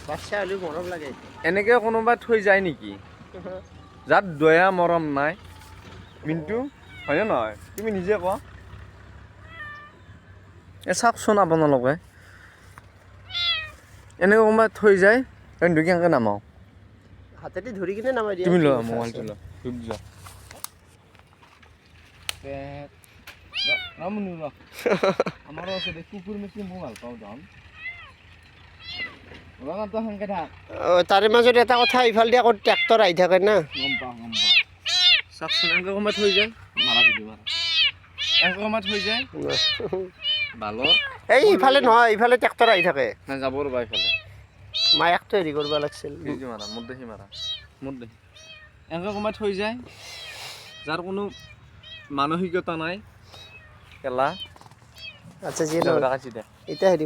বাচ্চা হ'লেও মৰম লাগে এনেকৈ কোনোবা থৈ যায় নেকি যাত দয়া মৰম নাই মিণ্টু হয়নে নহয় তুমি নিজে কোৱা চাওকচোন আপোনালোকে এনেকৈ কোনোবা থৈ যায় কিন্তু কেনেকৈ নামাওঁ হাতেদি ধৰি কিনে নামাই দিয়ে তুমি লোৱা মোবাইলটো লোৱা তুমি যোৱা ৰামুনি লোৱা আমাৰো আছে দে কুকুৰ মেচিন মই ভাল পাওঁ যাম ওলানাতো সেনেকৈ থাক তাৰে মাজত এটা কথা ইফালে আকৌ ট্ৰেক্টৰ আহি থাকে না গম পাওঁ চাওকচোন এনেকৈ কোনোবা থৈ যায় মাৰা ভিডিঅ' মাৰা এনেকৈ কোনোবা থৈ যায় বালৰ এই ইফালে নহয় ইফালে ট্ৰেক্টৰ আহি থাকে নাই যাব ৰ'বা এইফালে মায়াকটো হেৰি কৰিব লাগিছিল ভিডিঅ' মাৰা মোৰ দেখি মাৰা মোৰ দেখি এনেকৈ কোনোবাই থৈ যায় যাৰ কোনো মানসিকতা নাই খেলা আচ্ছা যিয়ে নহয় কাটি দে এতিয়া হেৰি